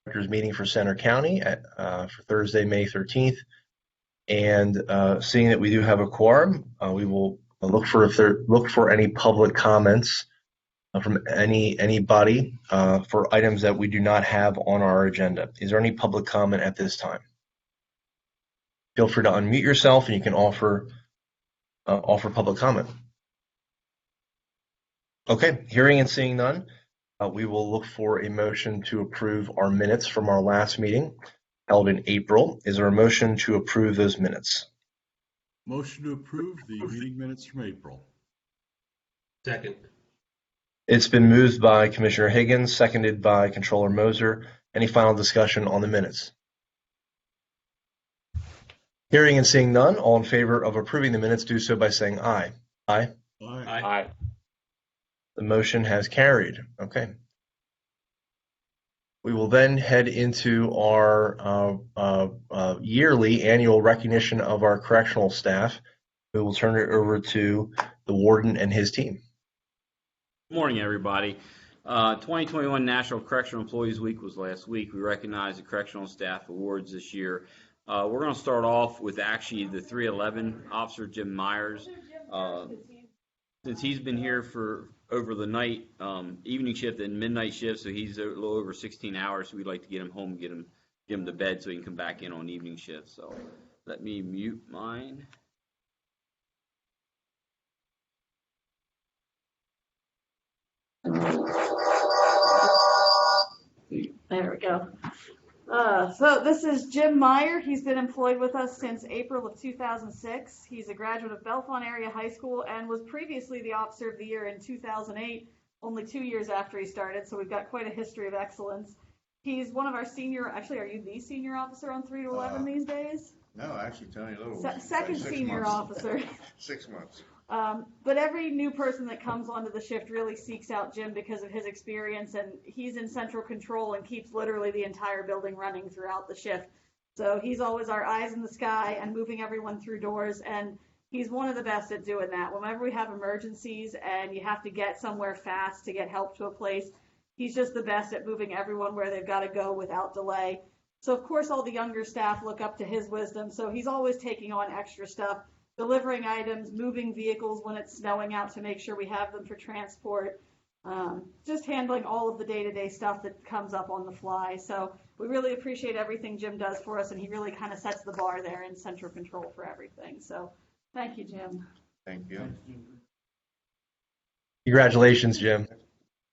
Directors meeting for Center County for Thursday, May 13th. And seeing that we do have a quorum, we will look for any public comments from anybody for items that we do not have on our agenda. Is there any public comment at this time? Feel free to unmute yourself and you can offer public comment. Okay, hearing and seeing none, we will look for a motion to approve our minutes from our last meeting held in April. Is there a motion to approve those minutes? Motion to approve the meeting minutes from April. Second. It's been moved by Commissioner Higgins, seconded by Controller Moser. Any final discussion on the minutes? Hearing and seeing none, all in favor of approving the minutes do so by saying aye. Aye. Aye. Aye. The motion has carried. Okay. We will then head into our yearly annual recognition of our correctional staff. We will turn it over to the warden and his team. Good morning, everybody. 2021 National Correctional Employees Week was last week. We recognized the correctional staff awards this year. We're going to start off with actually the 311 officer, Jim Myers. Since he's been here for over the night, evening shift and midnight shift, so he's a little over 16 hours. So we'd like to get him home, get him to bed so he can come back in on evening shift. So let me mute mine. There we go. So this is Jim Meyer. He's been employed with us since April of 2006. He's a graduate of Bellefonte Area High School and was previously the Officer of the Year in 2008, only 2 years after he started. So we've got quite a history of excellence. He's one of our senior, actually, are you the senior officer on 3 to 11 these days? No, actually, Tony Little. Second senior officer. 6 months. But every new person that comes onto the shift really seeks out Jim because of his experience, and he's in central control and keeps literally the entire building running throughout the shift. So he's always our eyes in the sky and moving everyone through doors, and he's one of the best at doing that. Whenever we have emergencies and you have to get somewhere fast to get help to a place, he's just the best at moving everyone where they've got to go without delay. So of course all the younger staff look up to his wisdom, so he's always taking on extra stuff, delivering items, moving vehicles when it's snowing out to make sure we have them for transport, just handling all of the day-to-day stuff that comes up on the fly. So we really appreciate everything Jim does for us, and he really kind of sets the bar there in central control for everything. So thank you, Jim. Thank you. Congratulations, Jim.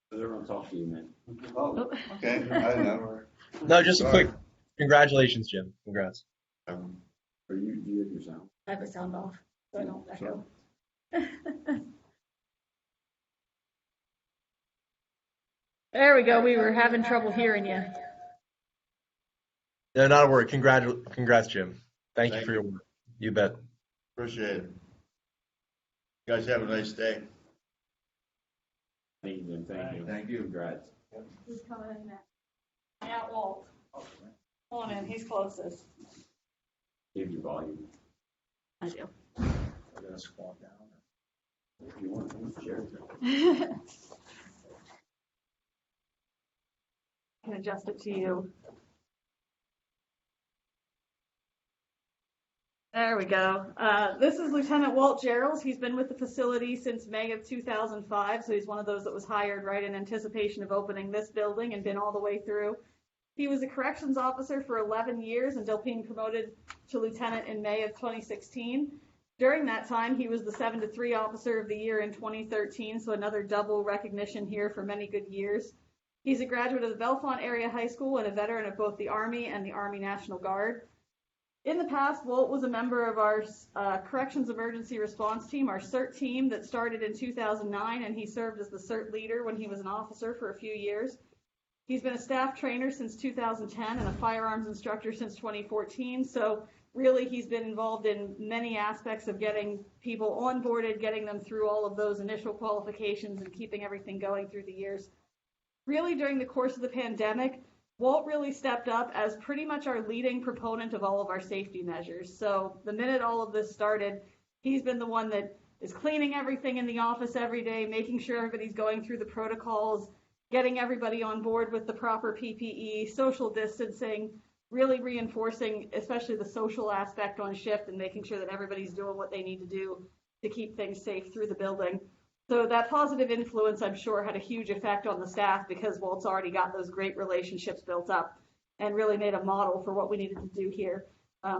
They're going to talk to you, man. Oh, okay. I know. No, just a quick congratulations, Jim. Congrats. Are you have your sound? I have a sound off, so I don't echo. There we go. We were having trouble hearing you. No, not a word. Congrats, Jim. Thank you for your work. You bet. Appreciate it. You guys have a nice day. Thank you, Jim. Thank you. Thank you. Congrats. Who's coming in now? Yeah, Walt. Come on in. He's closest. Give your volume. I do. I'm going to squat down. If you want to share it. I can adjust it to you. There we go. This is Lieutenant Walt Gerald. He's been with the facility since May of 2005, so he's one of those that was hired right in anticipation of opening this building and been all the way through. He was a corrections officer for 11 years until being promoted to lieutenant in May of 2016. During that time, he was the 7 to 3 Officer of the Year in 2013, so another double recognition here for many good years. He's a graduate of the Bellefonte Area High School and a veteran of both the Army and the Army National Guard. In the past, Walt was a member of our Corrections Emergency Response Team, our CERT team that started in 2009, and he served as the CERT leader when he was an officer for a few years. He's been a staff trainer since 2010 and a firearms instructor since 2014, so really he's been involved in many aspects of getting people onboarded, getting them through all of those initial qualifications and keeping everything going through the years. Really, during the course of the pandemic, Walt really stepped up as pretty much our leading proponent of all of our safety measures. So the minute all of this started, he's been the one that is cleaning everything in the office every day, making sure everybody's going through the protocols, getting everybody on board with the proper PPE, social distancing, really reinforcing especially the social aspect on shift and making sure that everybody's doing what they need to do to keep things safe through the building. So that positive influence, I'm sure, had a huge effect on the staff because Walt's already got those great relationships built up and really made a model for what we needed to do here.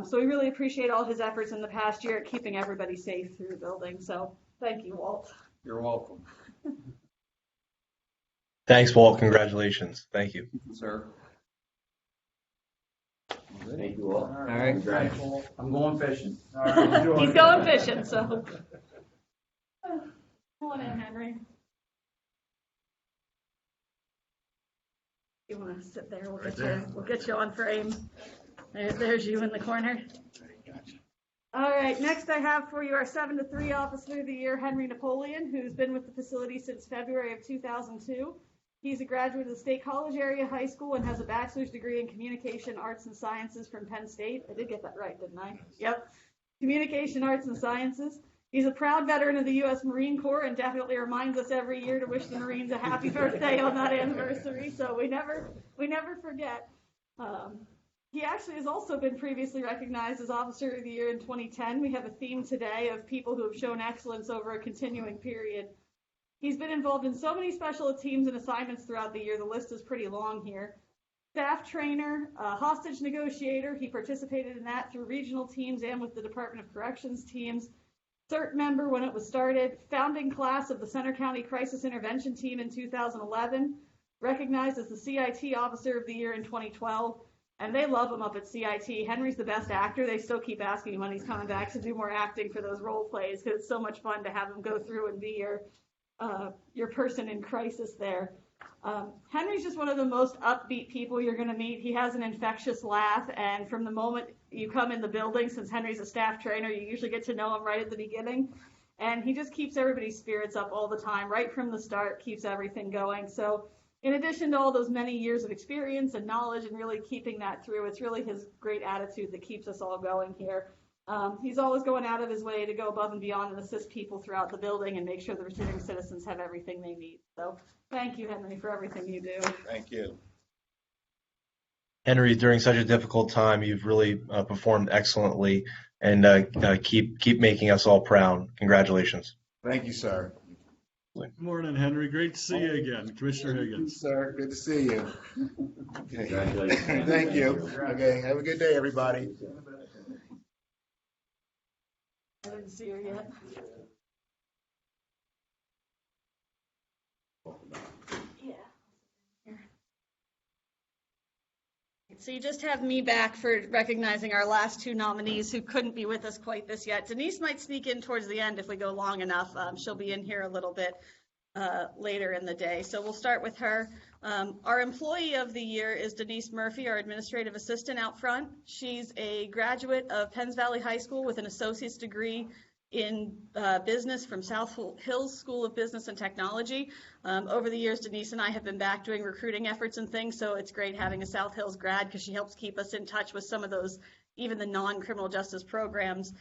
So we really appreciate all his efforts in the past year at keeping everybody safe through the building. So thank you, Walt. You're welcome. Thanks, Walt. Congratulations. Thank you. Sir. Thank you all. All right. I'm going fishing. He's going fishing, so. Come on in, Henry. You want to sit there? We'll get you on frame. There's you in the corner. All right, next I have for you our 7 to 3 Officer of the Year, Henry Napoleon, who's been with the facility since February of 2002. He's a graduate of the State College Area High School and has a bachelor's degree in Communication Arts and Sciences from Penn State. I did get that right, didn't I? Yep. Communication Arts and Sciences. He's a proud veteran of the U.S. Marine Corps and definitely reminds us every year to wish the Marines a happy birthday on that anniversary. So we never forget. He actually has also been previously recognized as Officer of the Year in 2010. We have a theme today of people who have shown excellence over a continuing period. He's been involved in so many special teams and assignments throughout the year. The list is pretty long here. Staff trainer, hostage negotiator. He participated in that through regional teams and with the Department of Corrections teams. CERT member when it was started. Founding class of the Center County Crisis Intervention Team in 2011. Recognized as the CIT Officer of the Year in 2012. And they love him up at CIT. Henry's the best actor. They still keep asking him when he's coming back to do more acting for those role plays because it's so much fun to have him go through and be your person in crisis there. Henry's just one of the most upbeat people you're going to meet. He has an infectious laugh, and from the moment you come in the building, since Henry's a staff trainer, you usually get to know him right at the beginning. And he just keeps everybody's spirits up all the time, right from the start, keeps everything going. So in addition to all those many years of experience and knowledge and really keeping that through, it's really his great attitude that keeps us all going here. He's always going out of his way to go above and beyond and assist people throughout the building and make sure the returning citizens have everything they need. So thank you, Henry, for everything you do. Thank you. Henry, during such a difficult time, you've really performed excellently and keep making us all proud. Congratulations. Thank you, sir. Good morning, Henry. Great to see you again. Commissioner Higgins. Sir, good to see you. Okay. Congratulations. Thank you. Okay, have a good day, everybody. I didn't see her yet. Yeah. So you just have me back for recognizing our last 2 nominees who couldn't be with us quite this yet. Denise might sneak in towards the end if we go long enough. She'll be in here a little bit later in the day. So we'll start with her. Our Employee of the Year is Denise Murphy, our administrative assistant out front. She's a graduate of Penns Valley High School with an associate's degree in business from South Hills School of Business and Technology. Over the years, Denise and I have been back doing recruiting efforts and things, so it's great having a South Hills grad because she helps keep us in touch with some of those, even the non-criminal justice programs.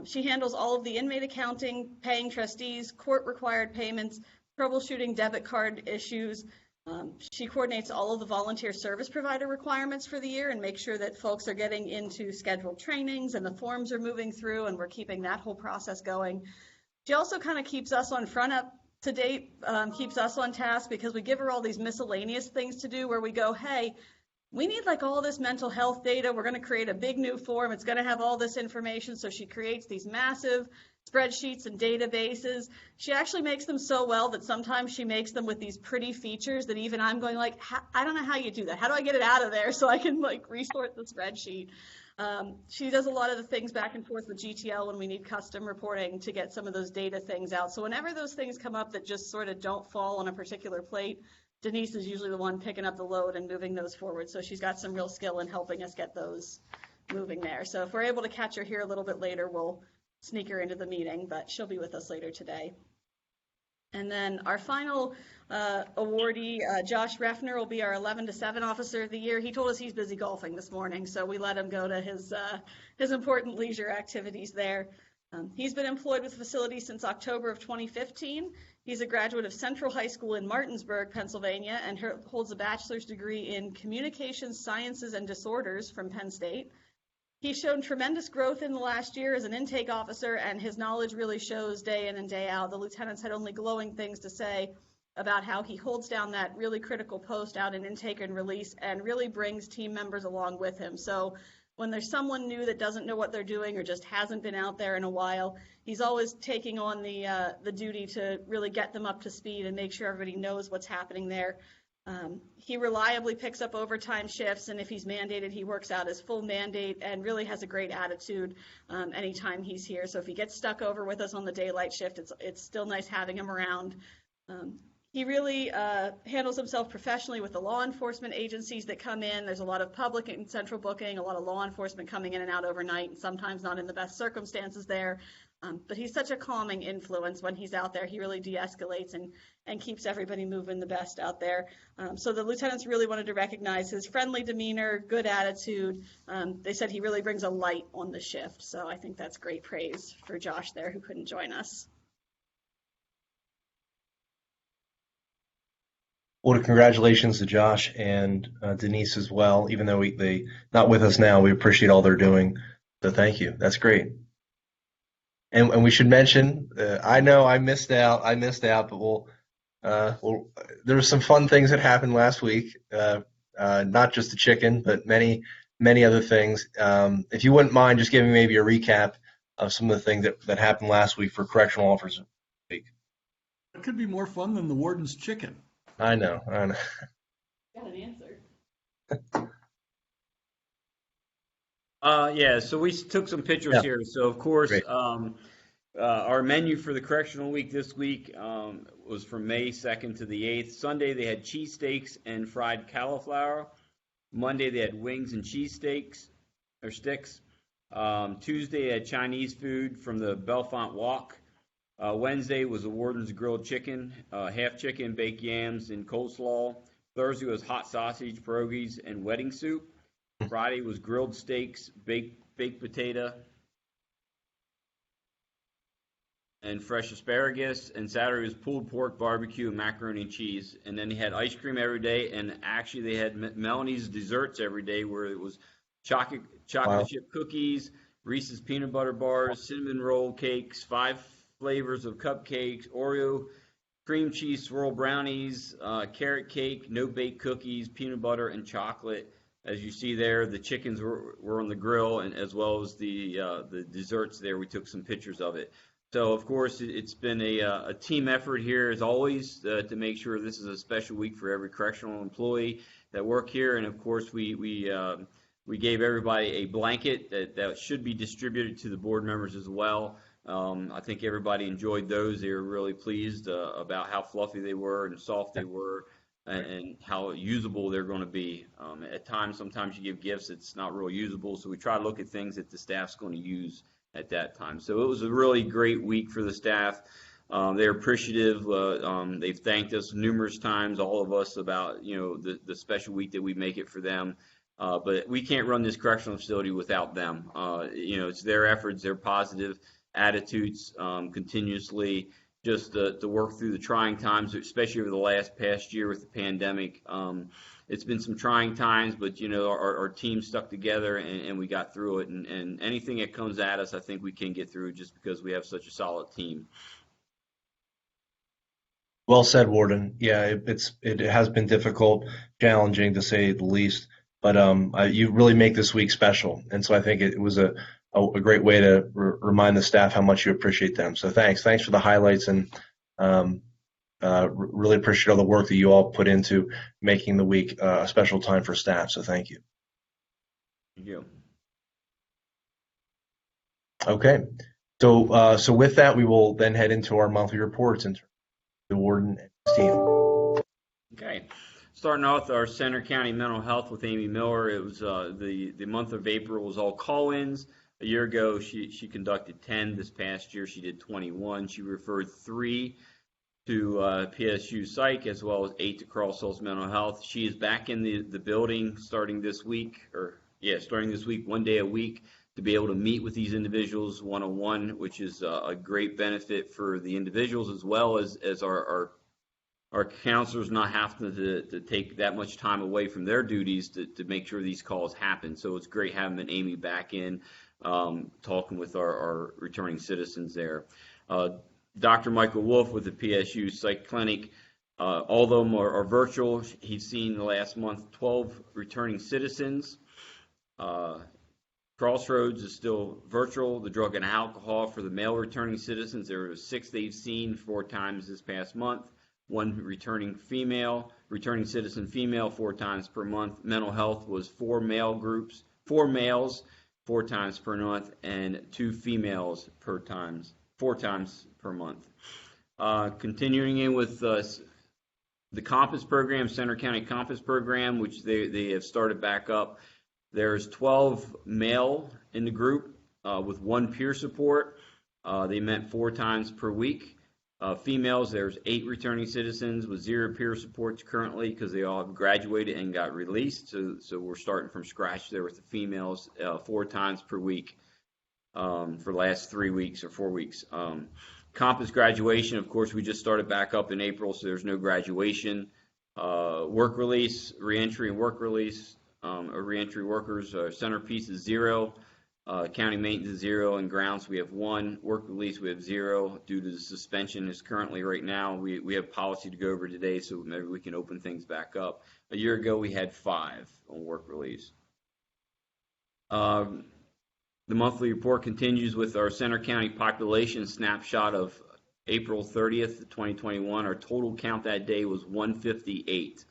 She handles all of the inmate accounting, paying trustees, court-required payments, troubleshooting debit card issues. She coordinates all of the volunteer service provider requirements for the year and makes sure that folks are getting into scheduled trainings and the forms are moving through and we're keeping that whole process going. She also kind of keeps us on front up to date, keeps us on task because we give her all these miscellaneous things to do where we go, hey, we need like all this mental health data. We're going to create a big new form. It's going to have all this information. So she creates these massive spreadsheets and databases. She actually makes them so well that sometimes she makes them with these pretty features that even I'm going like, I don't know how you do that. How do I get it out of there so I can like resort the spreadsheet? She does a lot of the things back and forth with GTL when we need custom reporting to get some of those data things out. So whenever those things come up that just sort of don't fall on a particular plate, Denise is usually the one picking up the load and moving those forward. So she's got some real skill in helping us get those moving there. So if we're able to catch her here a little bit later, we'll sneak her into the meeting, but she'll be with us later today. And then our final awardee, Josh Reffner, will be our 11 to 7 Officer of the Year. He told us he's busy golfing this morning, so we let him go to his important leisure activities there. He's been employed with the facility since October of 2015. He's a graduate of Central High School in Martinsburg, Pennsylvania, and holds a bachelor's degree in Communications Sciences and Disorders from Penn State. He's shown tremendous growth in the last year as an intake officer, and his knowledge really shows day in and day out. The lieutenants had only glowing things to say about how he holds down that really critical post out in intake and release and really brings team members along with him. So when there's someone new that doesn't know what they're doing or just hasn't been out there in a while, he's always taking on the duty to really get them up to speed and make sure everybody knows what's happening there. He reliably picks up overtime shifts, and if he's mandated, he works out his full mandate and really has a great attitude anytime he's here. So if he gets stuck over with us on the daylight shift, it's still nice having him around. He really handles himself professionally with the law enforcement agencies that come in. There's a lot of public and central booking, a lot of law enforcement coming in and out overnight, and sometimes not in the best circumstances there. But he's such a calming influence when he's out there. He really de-escalates and keeps everybody moving the best out there. So the lieutenants really wanted to recognize his friendly demeanor, good attitude. They said he really brings a light on the shift. So I think that's great praise for Josh there, who couldn't join us. Well, congratulations to Josh and Denise as well. Even though they not with us now, we appreciate all they're doing. So thank you. That's great. And we should mention, I know I missed out, but there were some fun things that happened last week. Not just the chicken, but many other things. If you wouldn't mind just giving maybe a recap of some of the things that happened last week for correctional officers. It could be more fun than the warden's chicken. I know. Got an answer. Yeah, so we took some pictures here. So, of course, Great. our menu for the correctional week this week was from May 2nd to the 8th. Sunday, they had cheesesteaks and fried cauliflower. Monday, they had wings and cheesesteaks or sticks. Tuesday, they had Chinese food from the Bellefonte Walk. Wednesday was the warden's grilled chicken, half chicken, baked yams, and coleslaw. Thursday was hot sausage, pierogies, and wedding soup. Friday was grilled steaks, baked potato, and fresh asparagus. And Saturday was pulled pork, barbecue, and macaroni and cheese. And then they had ice cream every day. And actually, they had Melanie's desserts every day, where it was chocolate chip cookies, Reese's peanut butter bars, cinnamon roll cakes, 5 flavors of cupcakes, Oreo cream cheese swirl brownies, carrot cake, no-bake cookies, peanut butter, and chocolate. As you see there, the chickens were on the grill, and as well as the desserts there. We took some pictures of it. So, of course, it's been a team effort here, as always, to make sure this is a special week for every correctional employee that work here. And, of course, we gave everybody a blanket that should be distributed to the board members as well. I think everybody enjoyed those. They were really pleased about how fluffy they were and soft they were, and how usable they're going to be. At times, sometimes you give gifts, it's not real usable, so we try to look at things that the staff's going to use at that time. So it was a really great week for the staff. They're appreciative. They've thanked us numerous times, all of us, about the special week that we make it for them. But we can't run this correctional facility without them. It's their efforts, their positive attitudes continuously, just to work through the trying times, especially over the past year with the pandemic. It's been some trying times, but our team stuck together and we got through it. And anything that comes at us, I think we can get through just because we have such a solid team. Well said, Warden. Yeah, it has been difficult, challenging to say the least, but you really make this week special, and so I think it was a great way to remind the staff how much you appreciate them. So thanks for the highlights, and really appreciate all the work that you all put into making the week a special time for staff. So thank you. Thank you. Okay, so with that, we will then head into our monthly reports and the warden and his team. Okay. Starting off with our Center County Mental Health with Amy Miller. It was the month of April was all call-ins. A year ago, she conducted 10. This past year, she did 21. She referred 3 to PSU Psych, as well as 8 to Carl Schultz Mental Health. She is back in the building starting this week, 1 day a week, to be able to meet with these individuals one-on-one, which is a great benefit for the individuals as well as our counselors not having to take that much time away from their duties to make sure these calls happen. So it's great having Amy back in, talking with our returning citizens there. Dr. Michael Wolf with the PSU Psych Clinic, all of them are virtual. He's seen the last month 12 returning citizens. Crossroads is still virtual. The drug and alcohol for the male returning citizens, there were 6 they've seen 4 times this past month. 1 returning citizen female 4 times per month. Mental health was 4 males 4 times per month, and 2 females 4 times per month. Continuing in with the Compass program, Center County Compass program, which they have started back up. There's 12 male in the group with 1 peer support. They met 4 times per week. Females, there's 8 returning citizens with 0 peer supports currently because they all have graduated and got released. So we're starting from scratch there with the females 4 times per week for the last 3 weeks or 4 weeks. Compass graduation, of course, we just started back up in April, so there's no graduation. Work release, reentry and work release, reentry workers, centerpiece is 0. County maintenance is 0, and grounds we have 1. Work release we have 0 due to the suspension is currently right now. We have policy to go over today, so maybe we can open things back up. A year ago we had 5 on work release. The monthly report continues with our Center County population snapshot of April 30th, 2021. Our total count that day was 158.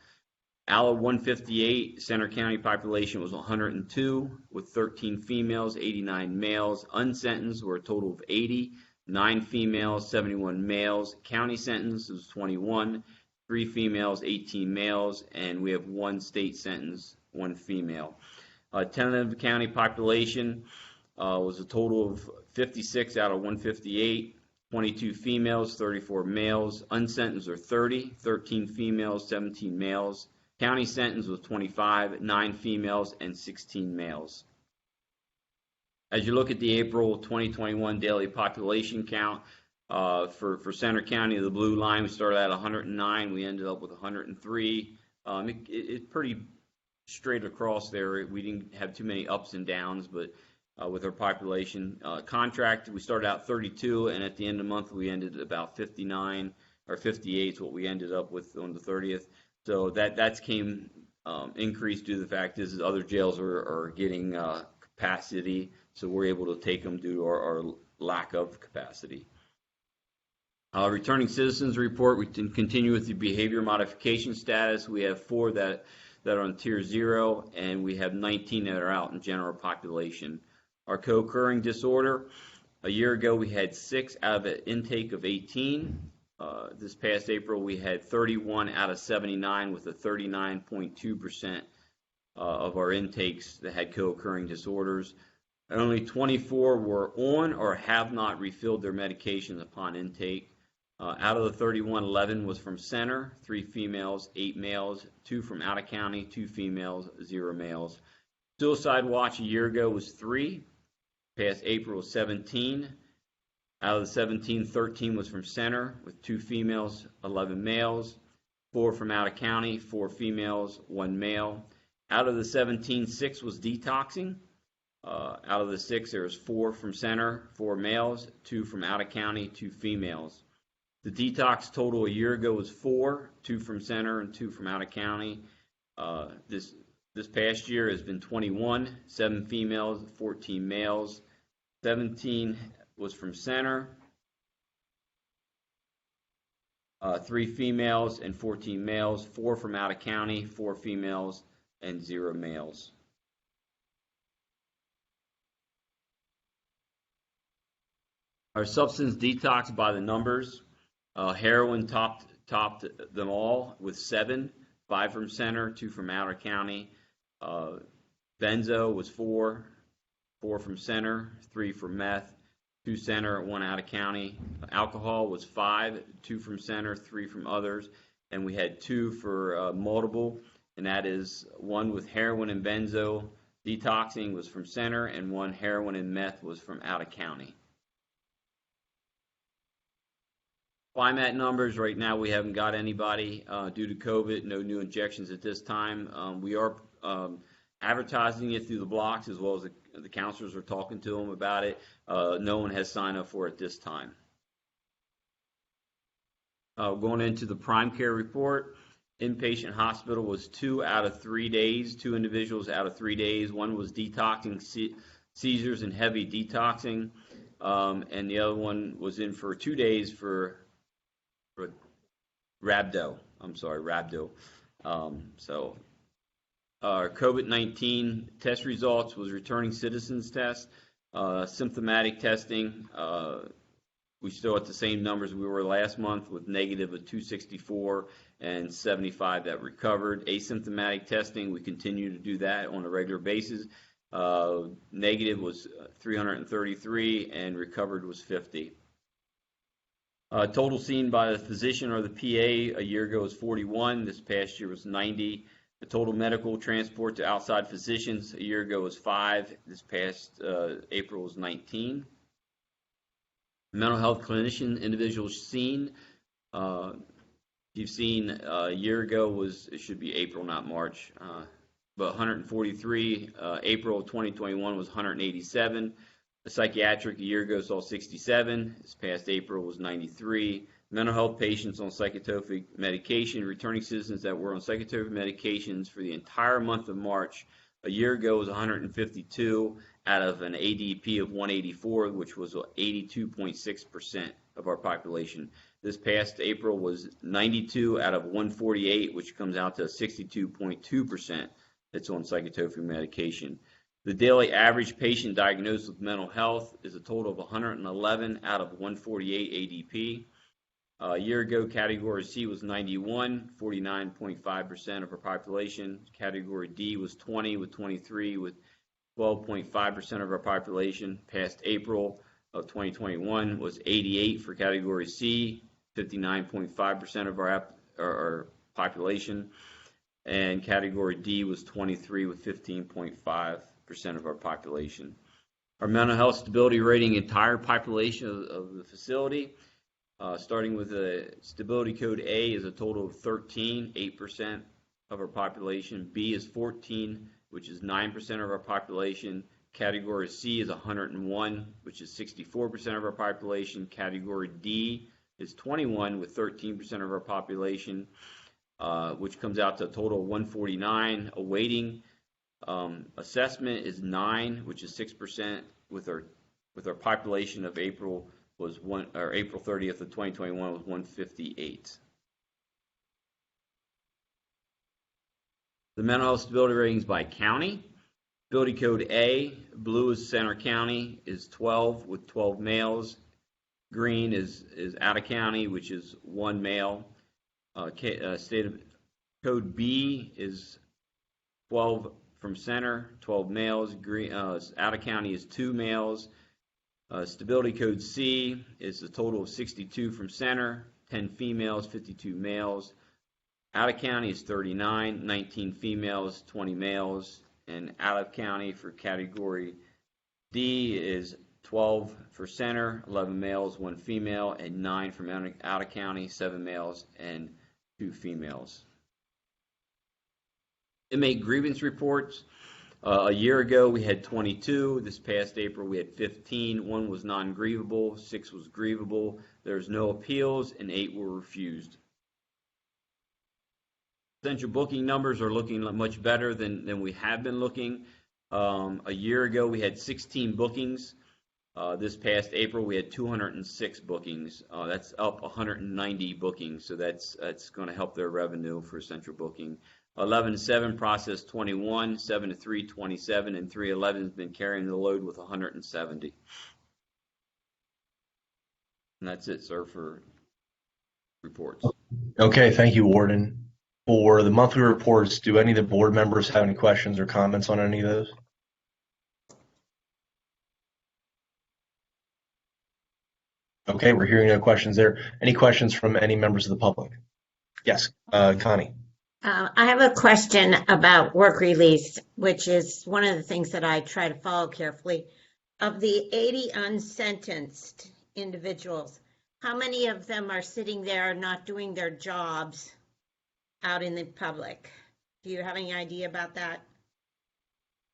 Out of 158, Center County population was 102, with 13 females, 89 males. Unsentenced were a total of 80, 9 females, 71 males. County sentence was 21, 3 females, 18 males, and we have 1 state sentence, 1 female. Tentative county population was a total of 56 out of 158, 22 females, 34 males. Unsentenced are 30, 13 females, 17 males. County sentence was 25, 9 females, and 16 males. As you look at the April 2021 daily population count, for Center County, the blue line, we started at 109. We ended up with 103. It's pretty straight across there. We didn't have too many ups and downs, but with our population contract, we started out 32, and at the end of the month, we ended at about 59 or 58 is what we ended up with on the 30th. So that's came increased due to the fact is other jails are getting capacity, so we're able to take them due to our lack of capacity. Returning citizens report, we can continue with the behavior modification status. We have 4 that are on tier 0, and we have 19 that are out in general population. Our co-occurring disorder, a year ago we had 6 out of an intake of 18. This past April, we had 31 out of 79 with a 39.2% of our intakes that had co-occurring disorders. And only 24 were on or have not refilled their medications upon intake. Out of the 31, 11 was from center, 3 females, 8 males, 2 from out of county, 2 females, 0 males. Suicide watch a year ago was 3. Past April was 17. Out of the 17, 13 was from center with 2 females, 11 males, 4 from out of county, 4 females, 1 male. Out of the 17, 6 was detoxing. Out of the 6, there was 4 from center, 4 males, 2 from out of county, 2 females. The detox total a year ago was 4, 2 from center and 2 from out of county. This past year has been 21, 7 females, 14 males. 17 was from center, 3 females and 14 males, 4 from out of county, 4 females, and 0 males. Our substance detox by the numbers, heroin topped them all with 7, 5 from center, 2 from out of county. Benzo was 4, 4 from center, 3 from meth, 2 center, 1 out of county. Alcohol was 5, 2 from center, 3 from others, and we had 2 for multiple, and that is 1 with heroin and benzo, detoxing was from center, and 1 heroin and meth was from out of county. FlyMat numbers, right now we haven't got anybody due to COVID, no new injections at this time. We are advertising it through the blocks, as well as the counselors are talking to them about it. No one has signed up for it this time. Going into the prime care report, inpatient hospital was 2 out of 3 days, 2 individuals out of 3 days. One was detoxing seizures and heavy detoxing, and the other one was in for 2 days for rhabdo. So our COVID-19 test results was returning citizens test, symptomatic testing. We still at the same numbers we were last month, with negative of 264 and 75 that recovered. Asymptomatic testing, we continue to do that on a regular basis. Negative was 333 and recovered was 50. Total seen by the physician or the PA a year ago was 41. This past year was 90. The total medical transport to outside physicians a year ago was 5. This past April was 19. Mental health clinician individuals seen. You've seen a year ago it should be April, not March, but 143. April 2021 was 187. The psychiatric a year ago saw 67. This past April was 93. Mental health patients on psychotropic medication, returning citizens that were on psychotropic medications for the entire month of March a year ago was 152 out of an ADP of 184, which was 82.6% of our population. This past April was 92 out of 148, which comes out to 62.2% that's on psychotropic medication. The daily average patient diagnosed with mental health is a total of 111 out of 148 ADP. A year ago, Category C was 91, 49.5% of our population. Category D was 20 with 23 with 12.5% of our population. Past April of 2021 was 88 for Category C, 59.5% of our population. And Category D was 23 with 15.5% of our population. Our mental health stability rating, entire population of the facility, starting with the stability code A, is a total of 13, 8% of our population. B is 14, which is 9% of our population. Category C is 101, which is 64% of our population. Category D is 21 with 13% of our population, which comes out to a total of 149. Awaiting assessment is 9, which is 6%, with our population of April 30th of 2021 was 158. The mental health stability ratings by county. Stability code A, blue is Center County, is 12 with 12 males. Green is out of county, which is 1 male. State of code B is 12 from center, 12 males. Green, out of county is 2 males. Stability code C is a total of 62 from center, 10 females, 52 males. Out of county is 39, 19 females, 20 males. And out of county for category D is 12 for center, 11 males, 1 female, and 9 from out of county, 7 males and 2 females. Inmate grievance reports. A year ago, we had 22. This past April, we had 15. 1 was non-grievable, 6 was grievable. There's no appeals, and 8 were refused. Central booking numbers are looking much better than we have been looking. A year ago, we had 16 bookings. This past April, we had 206 bookings. That's up 190 bookings, so that's going to help their revenue for central booking. 11-7 processed 21, 7-3 27, and 311 has been carrying the load with 170. And that's it, sir, for reports. Okay, thank you, Warden. For the monthly reports, do any of the board members have any questions or comments on any of those? Okay, we're hearing no questions there. Any questions from any members of the public? Yes, Connie. I have a question about work release, which is one of the things that I try to follow carefully. Of the 80 unsentenced individuals, how many of them are sitting there not doing their jobs out in the public? Do you have any idea about that?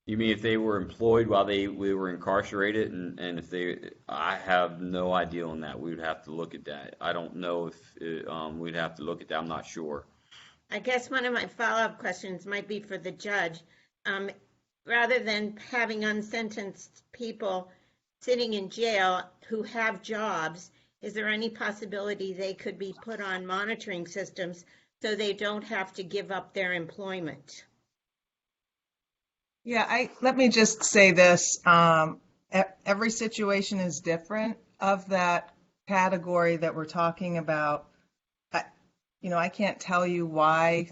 You mean if they were employed while we were incarcerated, and if they, I have no idea on that. We would have to look at that. I don't know if we'd have to look at that. I'm not sure. I guess one of my follow-up questions might be for the judge. Rather than having unsentenced people sitting in jail who have jobs, is there any possibility they could be put on monitoring systems so they don't have to give up their employment? Yeah, let me just say this. Every situation is different. Of that category that we're talking about, I can't tell you why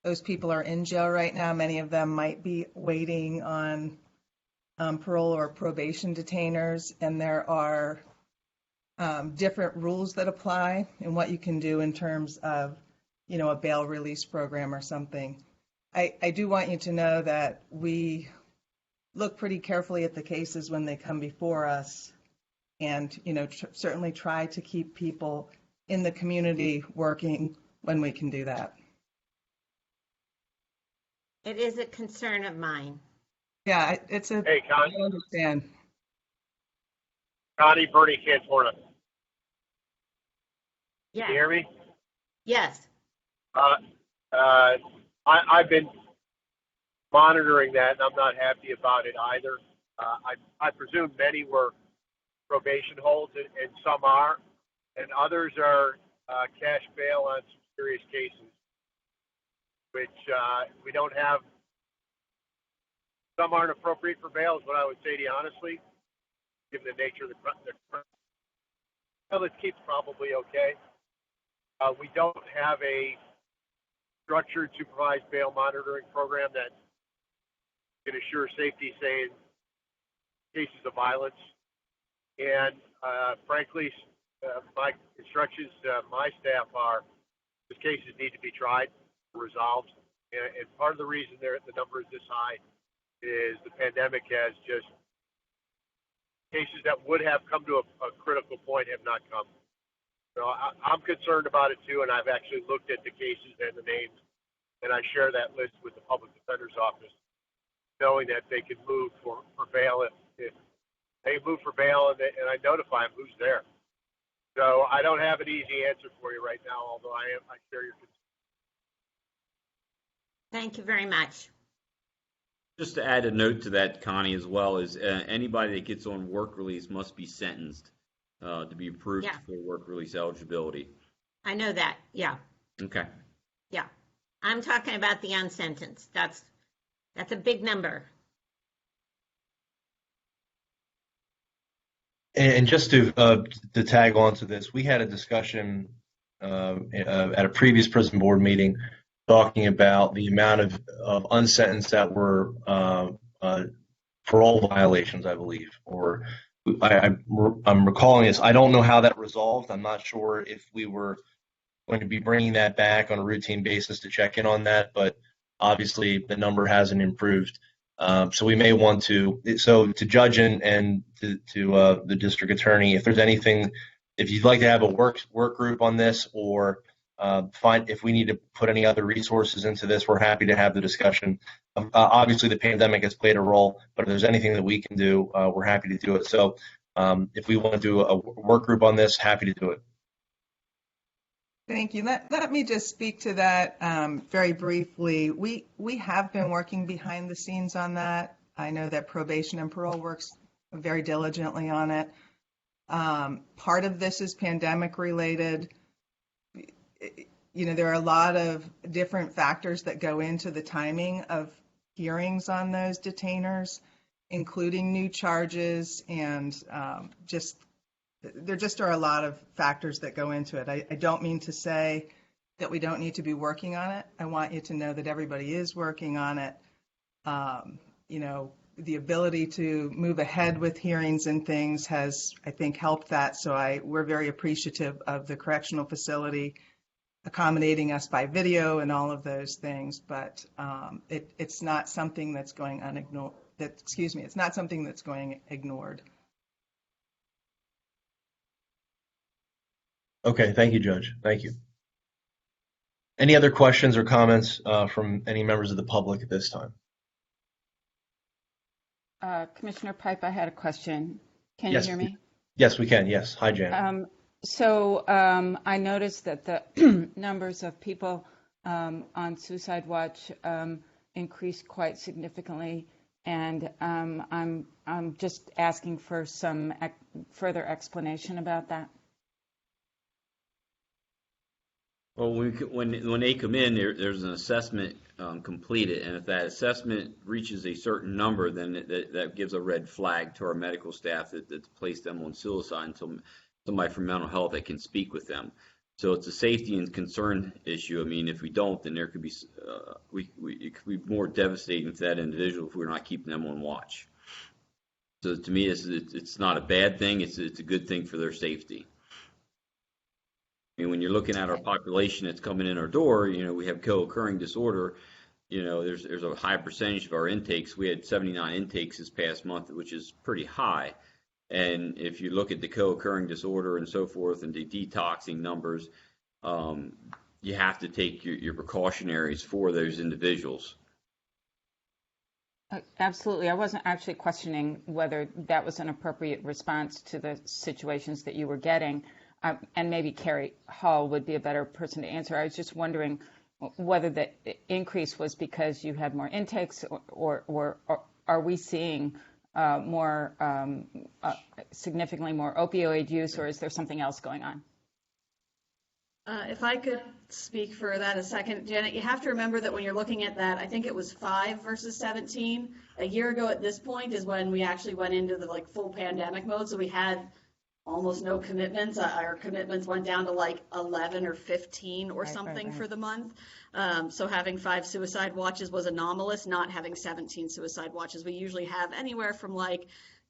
those people are in jail right now. Many of them might be waiting on parole or probation detainers, and there are different rules that apply and what you can do in terms of, a bail release program or something. I do want you to know that we look pretty carefully at the cases when they come before us, and certainly try to keep people in the community working when we can do that. It is a concern of mine. Yeah, Hey, I Connie. understand. Connie, Bernie Cantorna. Can Yeah. you hear me? Yes. I've been monitoring that, and I'm not happy about it either. I presume many were probation holds, and some are, and others are cash bail on some serious cases, which we don't have. Some aren't appropriate for bail, is what I would say to you honestly, given the nature of the crime. Let's keep probably okay. We don't have a structured supervised bail monitoring program that can assure safety, say, in cases of violence. And frankly, my instructions to my staff are these cases need to be tried, resolved. And part of the reason the number is this high is the pandemic has just cases that would have come to a critical point have not come. So I'm concerned about it too, and I've actually looked at the cases and the names, and I share that list with the Public Defender's Office, knowing that they can move for bail if they move for bail, and I notify them who's there. So I don't have an easy answer for you right now, although I share your concern. Thank you very much. Just to add a note to that, Connie, as well, is anybody that gets on work release must be sentenced to be approved Yeah. for work release eligibility. I know that. Yeah. Okay. Yeah. I'm talking about the unsentenced. That's a big number. And just to tag on to this, we had a discussion at a previous prison board meeting talking about the amount of unsentenced that were parole violations, I believe. Or I'm recalling this. I don't know how that resolved. I'm not sure if we were going to be bringing that back on a routine basis to check in on that, but obviously the number hasn't improved. So we may want to, to judge and to the district attorney, if there's anything, if you'd like to have a work group on this, or find if we need to put any other resources into this, we're happy to have the discussion. Obviously the pandemic has played a role, but if there's anything that we can do, we're happy to do it. So if we want to do a work group on this, happy to do it. Thank you. Let me just speak to that very briefly. We have been working behind the scenes on that. I know that probation and parole works very diligently on it. Part of this is pandemic related. There are a lot of different factors that go into the timing of hearings on those detainers, including new charges, and there just are a lot of factors that go into it. I don't mean to say that we don't need to be working on it. I want you to know that everybody is working on it. The ability to move ahead with hearings and things has, I think, helped that. So we're very appreciative of the correctional facility accommodating us by video and all of those things, but it's not something that's going unignored. It's not something that's going ignored. Okay, thank you, Judge. Thank you. Any other questions or comments from any members of the public at this time? Commissioner Pipe, I had a question. Can Yes, you hear me? Yes, we can. Yes. Hi, Janet. I noticed that the numbers of people on Suicide Watch increased quite significantly, and I'm just asking for some further explanation about that. Well, when they come in, there's an assessment completed, and if that assessment reaches a certain number, then that gives a red flag to our medical staff that's placed them on suicide until somebody from mental health that can speak with them. So it's a safety and concern issue. I mean, if we don't, then there could be it could be more devastating to that individual if we're not keeping them on watch. So to me, it's not a bad thing. It's a good thing for their safety. I mean, when you're looking at our population that's coming in our door, we have co-occurring disorder. There's a high percentage of our intakes. We had 79 intakes this past month, which is pretty high. And if you look at the co-occurring disorder and so forth and the detoxing numbers, you have to take your precautionaries for those individuals. Absolutely. I wasn't actually questioning whether that was an appropriate response to the situations that you were getting. And maybe Carrie Hall would be a better person to answer. I was just wondering whether the increase was because you had more intakes, or are we seeing significantly more opioid use, or is there something else going on? If I could speak for that a second, Janet, you have to remember that when you're looking at that, I think it was 5 versus 17. A year ago at this point is when we actually went into the full pandemic mode, so we had almost no commitments. Our commitments went down to 11 or 15 or something right. For the month. So having 5 suicide watches was anomalous, not having 17 suicide watches. We usually have anywhere from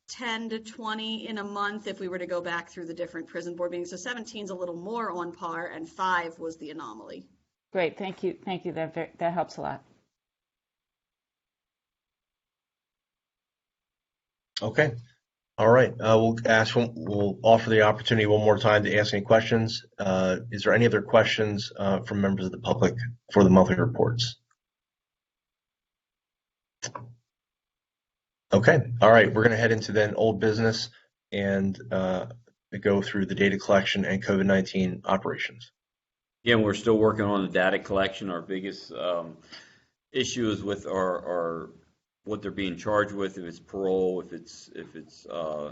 10 to 20 in a month if we were to go back through the different prison board meetings. So 17 is a little more on par, and 5 was the anomaly. Great, thank you. That helps a lot. Okay. All right. We'll offer the opportunity one more time to ask any questions. Is there any other questions from members of the public for the monthly reports? Okay. All right. We're going to head into then old business and go through the data collection and COVID-19 operations. Yeah, we're still working on the data collection. Our biggest issue is with our what they're being charged with, if it's parole, if it's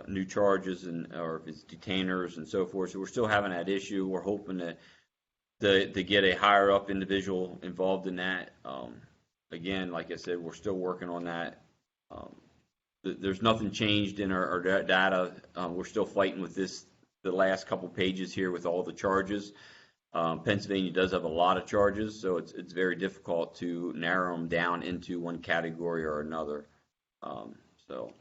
new charges, or if it's detainers and so forth. So we're still having that issue. We're hoping to get a higher up individual involved in that. Again, like I said, we're still working on that. There's nothing changed in our data. We're still fighting with the last couple pages here with all the charges. Pennsylvania does have a lot of charges, so it's very difficult to narrow them down into one category or another. So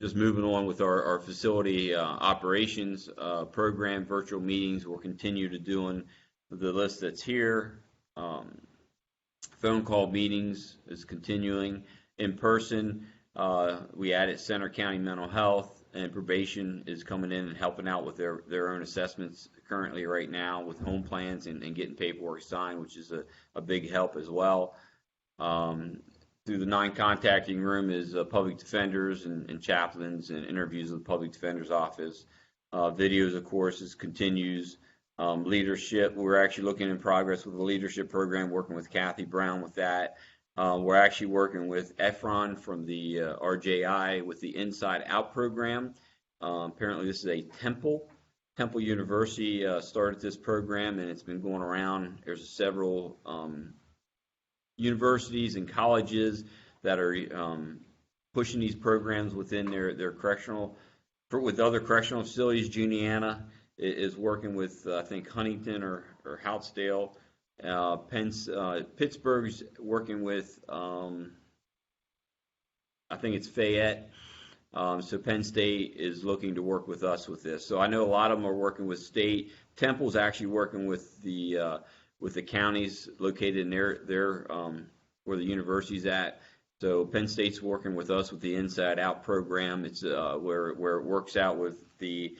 just moving on with our facility operations program, virtual meetings, we'll continue to doing the list that's here. Phone call meetings is continuing. In person, we added Center County Mental Health, and probation is coming in and helping out with their own assessments currently right now with home plans and getting paperwork signed, which is a big help as well. Through the 9 contacting room is public defenders and chaplains and interviews with the public defender's office. Videos, of course, continues. Leadership, we're actually looking in progress with the leadership program, working with Kathy Brown with that. We're actually working with Efron from the RJI with the Inside Out program. Apparently this is a Temple University started this program, and it's been going around. There's several universities and colleges that are pushing these programs within their correctional, with other correctional facilities. Juniana is working with, I think, Huntington or Houtzdale. Pittsburgh's working with, I think it's Fayette. So Penn State is looking to work with us with this. So I know a lot of them are working with state. Temple's actually working with the counties located in their where the university's at. So Penn State's working with us with the Inside Out program. It's where it works out with the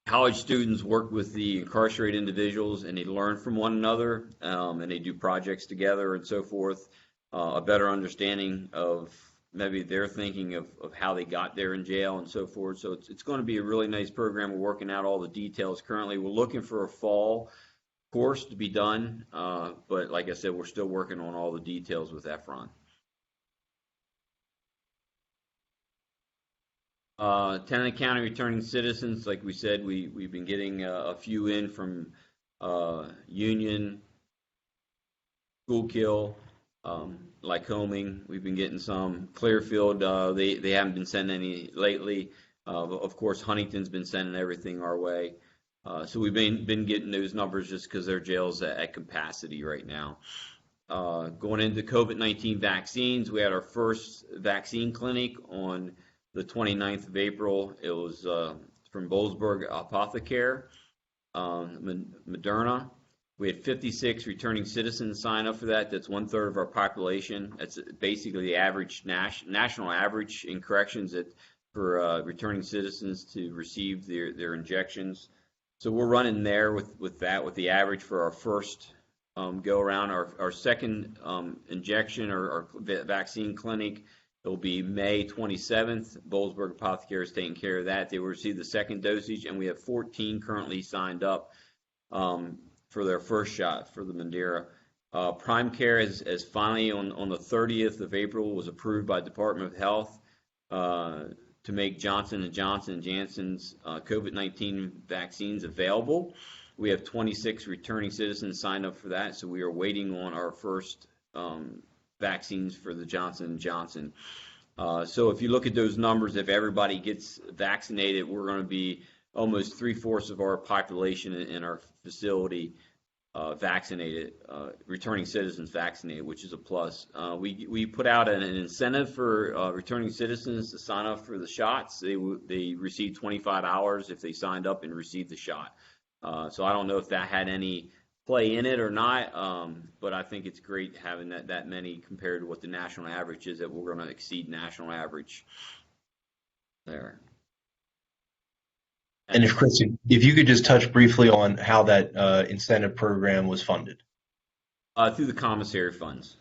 college students work with the incarcerated individuals, and they learn from one another, and they do projects together and so forth. A better understanding of maybe their thinking of how they got there in jail and so forth. So it's going to be a really nice program. We're working out all the details currently. We're looking for a fall course to be done, but like I said, we're still working on all the details with Efron. Tenant County returning citizens, like we said, we've been getting a few in from Union, Schuylkill, Lycoming. We've been getting some. Clearfield, they haven't been sending any lately. Of course, Huntington's been sending everything our way. So we've been getting those numbers just because their jail's at capacity right now. Going into COVID-19 vaccines, we had our first vaccine clinic on the 29th of April. It was from Boalsburg Apothecare, Moderna. We had 56 returning citizens sign up for that. That's 1/3 of our population. That's basically the average national average in corrections for returning citizens to receive their injections. So we're running there with the average for our first go around. Our second injection or vaccine clinic, it'll be May 27th. Boalsburg Apothecary is taking care of that. They will receive the second dosage, and we have 14 currently signed up for their first shot for the Madeira. Prime Care is finally on the 30th of April was approved by Department of Health to make Johnson & Johnson and Janssen's COVID-19 vaccines available. We have 26 returning citizens signed up for that, so we are waiting on our first vaccines for the Johnson & Johnson. So if you look at those numbers, if everybody gets vaccinated, we're going to be almost 3/4 of our population in our facility vaccinated, returning citizens vaccinated, which is a plus. We put out an incentive for returning citizens to sign up for the shots. They received $25 if they signed up and received the shot. So I don't know if that had any play in it or not, but I think it's great having that many compared to what the national average is, that we're going to exceed national average there. And if Chris, if you could just touch briefly on how that incentive program was funded. Through the commissary funds.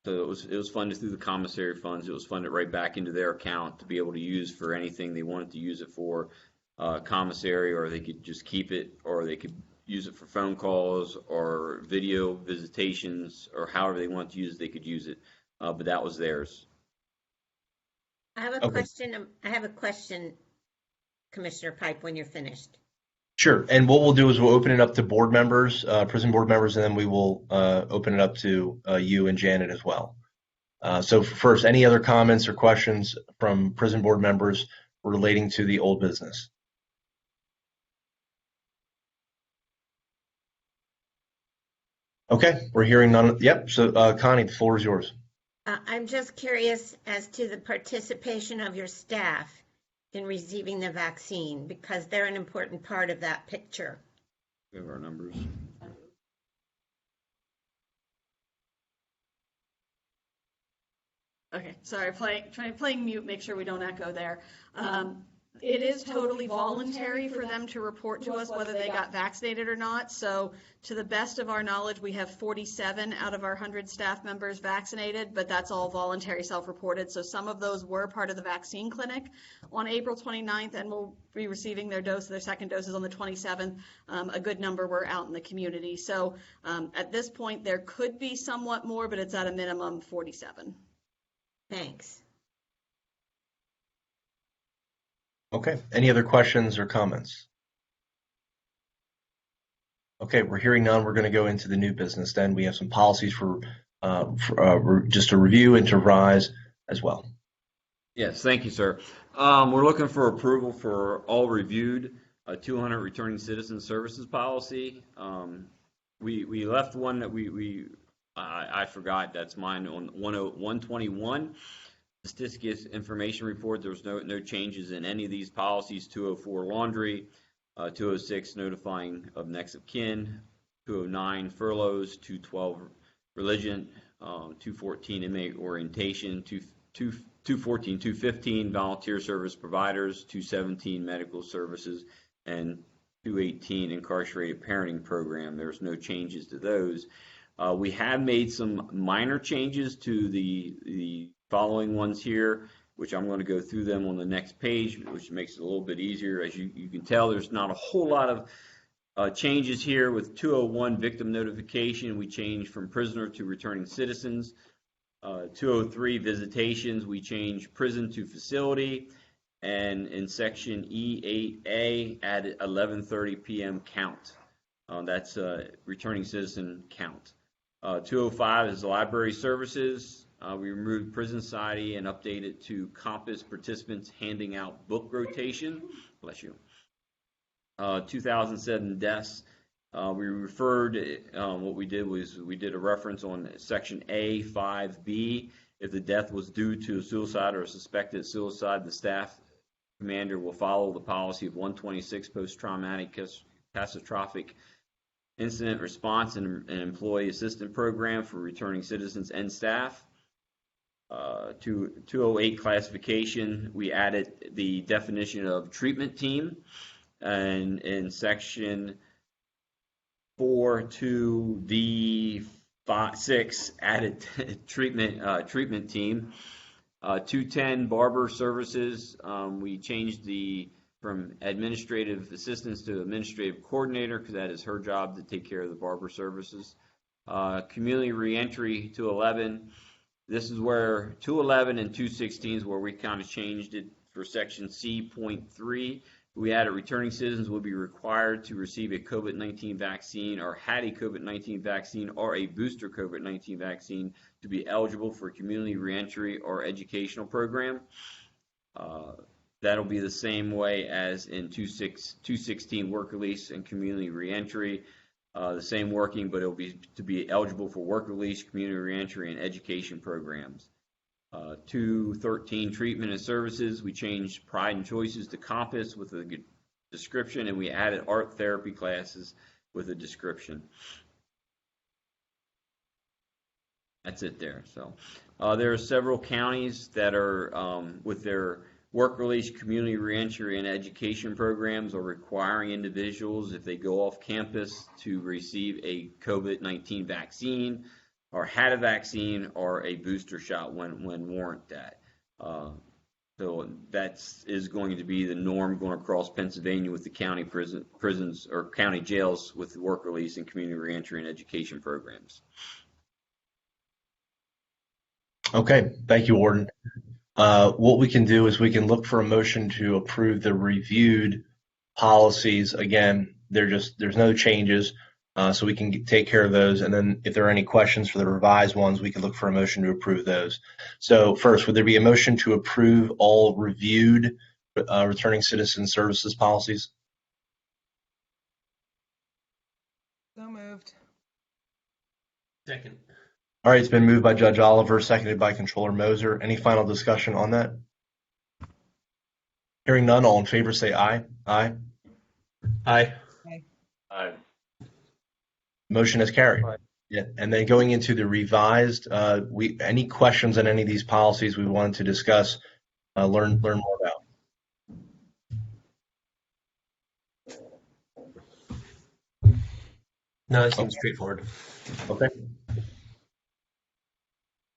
So it was funded through the commissary funds. It was funded right back into their account to be able to use for anything they wanted to use it for, commissary, or they could just keep it, or they could use it for phone calls or video visitations, or however they want to use it, they could use it. But that was theirs. I have a question, Commissioner Pipe, when you're finished. Sure. And what we'll do is we'll open it up to board members, prison board members, and then we will open it up to you and Janet as well. So first, any other comments or questions from prison board members relating to the old business? Okay, we're hearing none. Yep. So Connie, the floor is yours. I'm just curious as to the participation of your staff in receiving the vaccine, because they're an important part of that picture. We have our numbers. Okay, sorry, playing mute, make sure we don't echo there. It is totally voluntary for them to report to us whether they got vaccinated or not. So to the best of our knowledge, we have 47 out of our 100 staff members vaccinated, but that's all voluntary self-reported. So some of those were part of the vaccine clinic on April 29th and will be receiving their second doses on the 27th. A good number were out in the community. So at this point, there could be somewhat more, but it's at a minimum 47. Thanks. Okay. Any other questions or comments? Okay, we're hearing none. We're going to go into the new business then. We have some policies for just to review and to revise as well. Yes, thank you, sir. We're looking for approval for all reviewed 200 returning citizen services policy. We left one that I forgot. That's mine on 121. statistics information report, there was no changes in any of these policies. 204 laundry, 206 notifying of next of kin, 209 furloughs, 212 religion, 214 inmate orientation, 214, 215 volunteer service providers, 217 medical services, and 218 incarcerated parenting program. There's no changes to those. We have made some minor changes to the following ones here, which I'm going to go through them on the next page, which makes it a little bit easier. As you can tell, there's not a whole lot of changes here. With 201 victim notification, we changed from prisoner to returning citizens. 203 visitations, we changed prison to facility. And in section E8A, added 11:30 p.m. count. That's returning citizen count. 205 is library services. We removed prison society and updated to Compass participants handing out book rotation. Bless you. 2007 deaths. We referred, what we did was we did a reference on section A5B. If the death was due to suicide or suspected suicide, the staff commander will follow the policy of 126 post-traumatic catastrophic incident response and employee assistance program for returning citizens and staff. To 208 classification, we added the definition of treatment team, and in section 4.2D6 added treatment team. 210 barber services, we changed from administrative assistance to administrative coordinator, because that is her job to take care of the barber services. Community reentry 211. This is where 211 and 216 is where we kind of changed it for section C.3. We added returning citizens will be required to receive a COVID-19 vaccine or had a COVID-19 vaccine or a booster COVID-19 vaccine to be eligible for community reentry or educational program. That'll be the same way as in 216 work release and community reentry. The same working, but it'll be to be eligible for work release, community reentry, and education programs. 213 treatment and services, we changed pride and choices to Compass with a description, and we added art therapy classes with a description. That's it there. So there are several counties that are with their work release, community reentry, and education programs are requiring individuals, if they go off campus, to receive a COVID-19 vaccine or had a vaccine or a booster shot when warrant that. So that is going to be the norm going across Pennsylvania with the county prisons or county jails with work release and community reentry and education programs. Okay, thank you, Warden. What we can do is we can look for a motion to approve the reviewed policies. Again, there's no changes, so we can take care of those. And then if there are any questions for the revised ones, we can look for a motion to approve those. So first, would there be a motion to approve all reviewed returning citizen services policies? So moved. Second. All right, it's been moved by Judge Oliver, seconded by Controller Moser. Any final discussion on that? Hearing none, all in favor say aye. Aye. Aye. Aye. Motion is carried. Yeah, and then going into the revised, any questions on any of these policies we wanted to discuss, learn more about. No, it seems straightforward. Okay.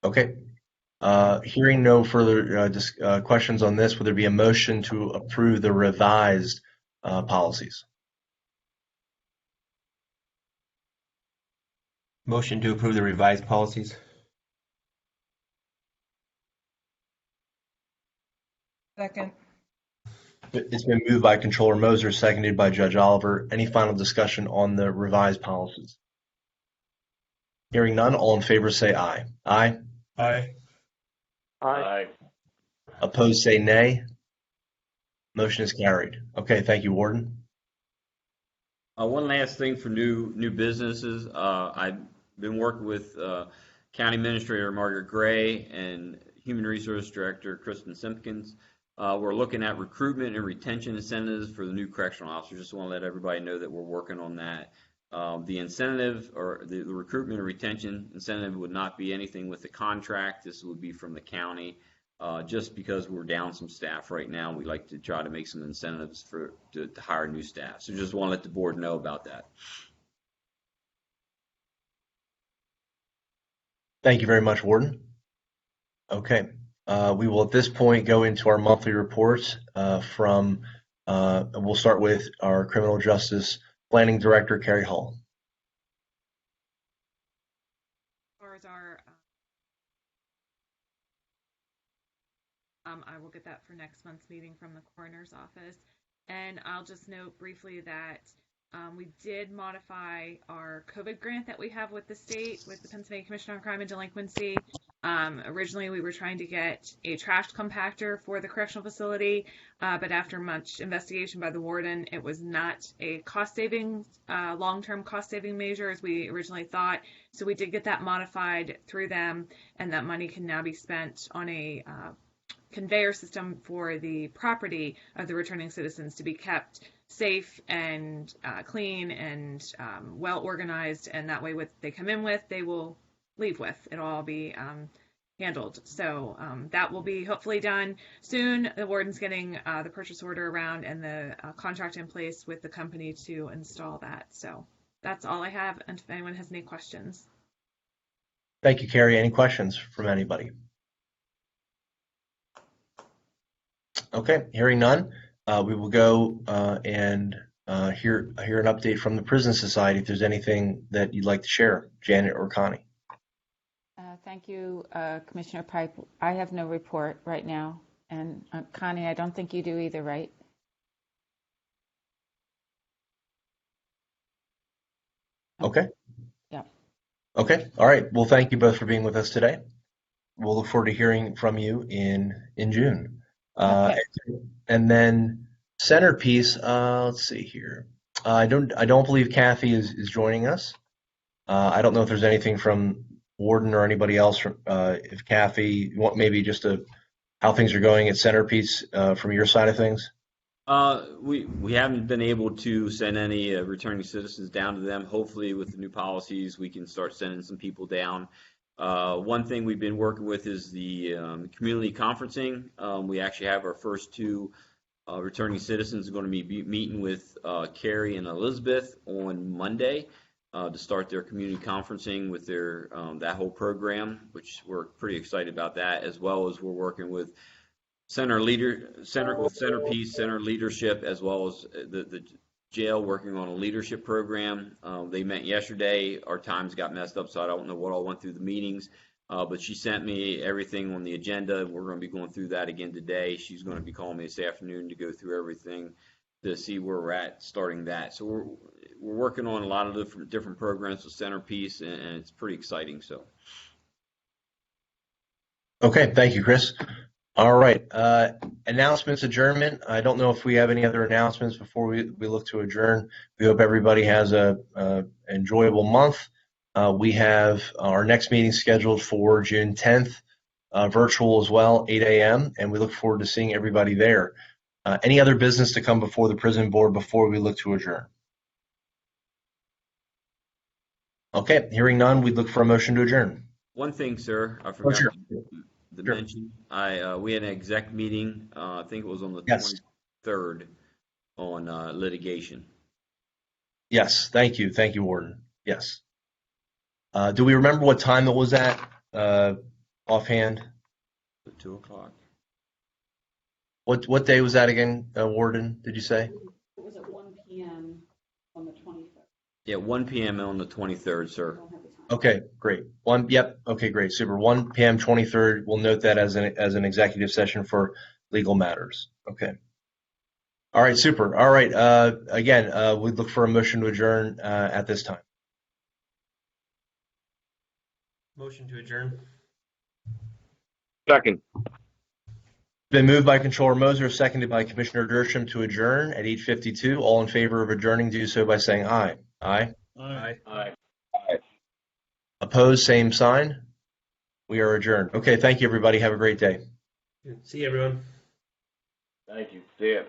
Okay. Hearing no further questions on this, would there be a motion to approve the revised policies? Motion to approve the revised policies. Second. It's been moved by Controller Moser, seconded by Judge Oliver. Any final discussion on the revised policies? Hearing none, all in favor say aye. Aye. Aye. Aye. Opposed say nay. Motion is carried. Okay, thank you, Warden. One last thing for new businesses. I've been working with County Administrator Margaret Gray, and Human Resource Director Kristen Simpkins. We're looking at recruitment and retention incentives for the new correctional officers. Just want to let everybody know that we're working on that. The incentive or the recruitment and retention incentive would not be anything with the contract. This would be from the county. Just because we're down some staff right now, we like to try to make some incentives to hire new staff. So just want to let the board know about that. Thank you very much, Warden. Okay, we will at this point go into our monthly reports we'll start with our Criminal Justice Planning Director, Carrie Hall. As far as our, I will get that for next month's meeting from the coroner's office. And I'll just note briefly that we did modify our COVID grant that we have with the state, with the Pennsylvania Commission on Crime and Delinquency. Originally, we were trying to get a trash compactor for the correctional facility, but after much investigation by the warden, it was not a cost-saving, long-term cost-saving measure as we originally thought. So we did get that modified through them, and that money can now be spent on a conveyor system for the property of the returning citizens to be kept safe and clean and well organized, and that way what they come in with, they will leave with. It'll all be handled. So that will be hopefully done soon. The warden's getting the purchase order around and the contract in place with the company to install that. So that's all I have, and if anyone has any questions. Thank you, Carrie. Any questions from anybody? Okay, hearing none, we will go and hear an update from the Prison Society if there's anything that you'd like to share, Janet or Connie. Thank you, Commissioner Pipe. I have no report right now. And Connie, I don't think you do either, right? Okay. Yeah. Okay. All right. Well, thank you both for being with us today. We'll look forward to hearing from you in June. Okay. And then centerpiece. Let's see here. I don't believe Kathy is joining us. I don't know if there's anything from Warden or anybody else. If Kathy, you want maybe just how things are going at centerpiece from your side of things. We haven't been able to send any returning citizens down to them. Hopefully, with the new policies, we can start sending some people down. One thing we've been working with is the community conferencing. We actually have our first two returning citizens going to be meeting with Carrie and Elizabeth on Monday to start their community conferencing with their that whole program, which we're pretty excited about that, as well as we're working with Centerpiece, Center Leadership, as well as the jail working on a leadership program. They met yesterday. Our times got messed up, so I don't know what all went through the meetings. But she sent me everything on the agenda. We're going to be going through that again today. She's going to be calling me this afternoon to go through everything to see where we're at starting that. So we're working on a lot of different programs with Centerpiece, and it's pretty exciting. So. Okay, thank you, Chris. All right, announcements, adjournment. I don't know if we have any other announcements before we look to adjourn. We hope everybody has a enjoyable month. We have our next meeting scheduled for June 10th, virtual as well, 8 a.m., and we look forward to seeing everybody there. Any other business to come before the prison board before we look to adjourn? Okay, hearing none, we look for a motion to adjourn. One thing, sir, I forgot sure. to mention. We had an exec meeting. I think it was on the 23rd on litigation. Yes, thank you, Warden. Yes. Do we remember what time it was at offhand? 2 o'clock. What day was that again, Warden? Did you say? It was at 1 p.m. on the 23rd. Yeah, 1 p.m. on the 23rd, sir. Okay, great. Okay, great, super. 1 p.m. 23rd. We'll note that as an executive session for legal matters. Okay. All right, super. All right. Again, we'd look for a motion to adjourn at this time. Motion to adjourn. Second. Been moved by Controller Moser, seconded by Commissioner Dersham to adjourn at 8:52. All in favor of adjourning, do so by saying aye. Aye. Aye. Aye. Opposed, same sign. We are adjourned. Okay, thank you, everybody. Have a great day. See you, everyone. Thank you. See ya.